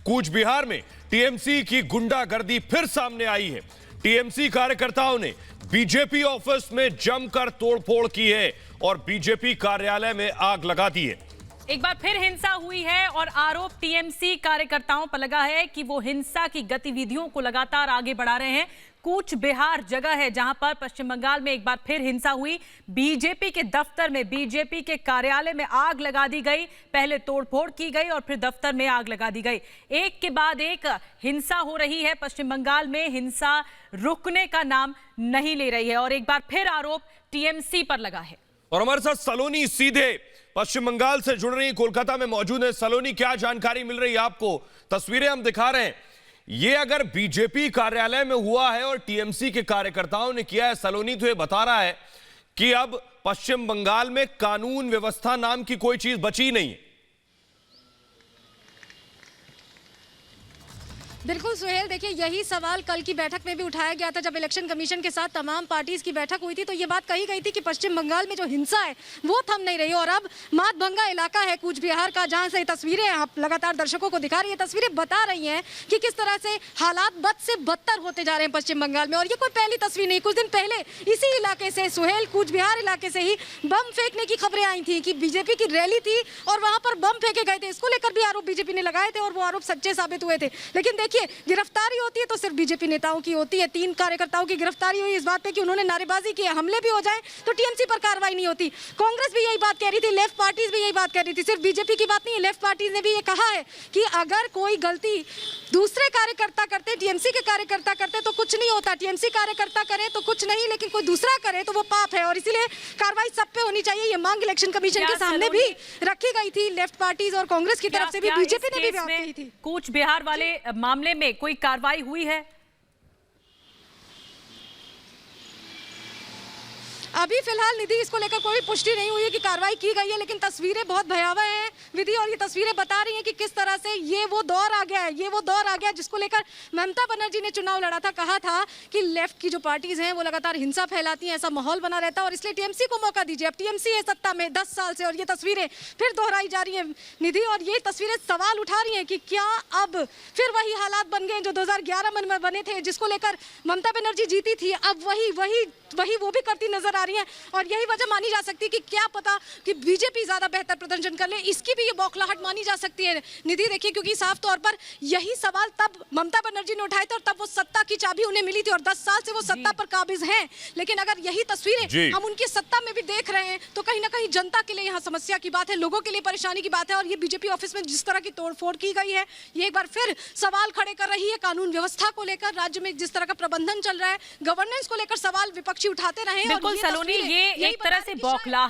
कूच बिहार में टीएमसी की गुंडागर्दी फिर सामने आई है। टीएमसी कार्यकर्ताओं ने बीजेपी ऑफिस में जमकर तोड़फोड़ की है और बीजेपी कार्यालय में आग लगा दी है। एक बार फिर हिंसा हुई है और आरोप टीएमसी कार्यकर्ताओं पर लगा है कि वो हिंसा की गतिविधियों को लगातार आगे बढ़ा रहे हैं। कूच बिहार जगह है जहां पर पश्चिम बंगाल में एक बार फिर हिंसा हुई। बीजेपी के दफ्तर में, बीजेपी के कार्यालय में आग लगा दी गई। पहले तोड़फोड़ की गई और फिर दफ्तर में आग लगा दी गई। एक के बाद एक हिंसा हो रही है। पश्चिम बंगाल में हिंसा रुकने का नाम नहीं ले रही है और एक बार फिर आरोप टीएमसी पर लगा है। और हमारे साथ सलोनी सीधे पश्चिम बंगाल से जुड़ रही, कोलकाता में मौजूद है। सलोनी, क्या जानकारी मिल रही है आपको? तस्वीरें हम दिखा रहे हैं, ये अगर बीजेपी कार्यालय में हुआ है और टीएमसी के कार्यकर्ताओं ने किया है, सलोनी तो ये बता रहा है कि अब पश्चिम बंगाल में कानून व्यवस्था नाम की कोई चीज बची नहीं है। बिल्कुल सुहेल, देखिए यही सवाल कल की बैठक में भी उठाया गया था जब इलेक्शन कमीशन के साथ तमाम पार्टीज की बैठक हुई थी। तो ये बात कही गई थी कि पश्चिम बंगाल में जो हिंसा है वो थम नहीं रही। और अब मातभंगा इलाका है कूच बिहार का, जहां से तस्वीरें आप लगातार दर्शकों को दिखा रही है। तस्वीरें बता रही हैं कि किस तरह से हालात बद से बदतर होते जा रहे हैं पश्चिम बंगाल में। और ये कोई पहली तस्वीर नहीं, कुछ दिन पहले इसी इलाके से, सुहेल, कूच बिहार इलाके से ही बम फेंकने की खबरें आई थी कि बीजेपी की रैली थी और वहां पर बम फेंके गए थे। इसको लेकर भी आरोप बीजेपी ने लगाए थे और वो आरोप सच्चे साबित हुए थे। लेकिन देखिए, गिरफ्तारी होती है तो सिर्फ बीजेपी नेताओं की होती है। 3 कार्यकर्ताओं की गिरफ्तारी हुई इस बात पे कि उन्होंने नारेबाजी की, हमले भी हो जाए तो टीएमसी पर कार्रवाई नहीं होती। कांग्रेस भी यही बात कह रही थी, लेफ्ट पार्टीज भी यही बात कह रही थी। सिर्फ बीजेपी की बात नहीं है, लेफ्ट पार्टीज ने भी ये कहा है कि अगर कोई गलती दूसरे कार्यकर्ता करते, टीएमसी के कार्यकर्ता करते तो कुछ नहीं होता। टीएमसी कार्यकर्ता करे तो कुछ नहीं, लेकिन कोई दूसरा करे तो वो पाप है और इसीलिए कार्रवाई सब पे होनी चाहिए। ये मांग इलेक्शन कमीशन के सामने भी रखी गई थी। लेफ्ट पार्टीज और कांग्रेस की तरफ से भी, बीजेपी ने भी बात कही थी। कूच बिहार वाले मामले में कोई कार्रवाई हुई है? अभी फिलहाल निधि, इसको लेकर कोई पुष्टि नहीं हुई है कि कार्रवाई की गई है, लेकिन तस्वीरें बहुत भयावह हैं विधि। और ये तस्वीरें बता रही हैं कि किस तरह से ये वो दौर आ गया है, ये वो दौर आ गया जिसको लेकर ममता बनर्जी ने चुनाव लड़ा था। कहा था कि लेफ्ट की जो पार्टीज हैं वो लगातार हिंसा फैलाती हैं, ऐसा माहौल बना रहता है और इसलिए टीएमसी को मौका दीजिए। अब टीएमसी है सत्ता में 10 साल से और ये तस्वीरें फिर दोहराई जा रही है निधि। और ये तस्वीरें सवाल उठा रही हैं कि क्या अब फिर वही हालात बन गए जो 2011 में बने थे, जिसको लेकर ममता बनर्जी जीती थी। अब वही वो भी करती नजर आ रही है और यही वजह मानी जा सकती है कि क्या पता कि बीजेपी ज्यादा बेहतर प्रदर्शन कर ले, इसकी भी ये बौखलाहट मानी जा सकती है निधि। देखिए, क्योंकि साफ तौर पर यही सवाल तब ममता बनर्जी ने उठाए थे और तब वो सत्ता की चाबी उन्हें मिली थी और 10 साल से वो सत्ता पर काबिज हैं। लेकिन अगर यही तस्वीरें हम उनकी सत्ता में भी देख रहे हैं तो कहीं ना कहीं जनता के लिए यहाँ समस्या की बात है, लोगों के लिए परेशानी की बात है। और ये बीजेपी ऑफिस में जिस तरह की तोड़फोड़ की गई है, ये एक बार फिर सवाल खड़े कर रही है कानून व्यवस्था को लेकर। राज्य में जिस तरह का प्रबंधन चल रहा है, गवर्नेंस को लेकर सवाल विपक्षी उठाते रहे। बिल्कुल सलोनी, ये एक तरह से बौखलाहट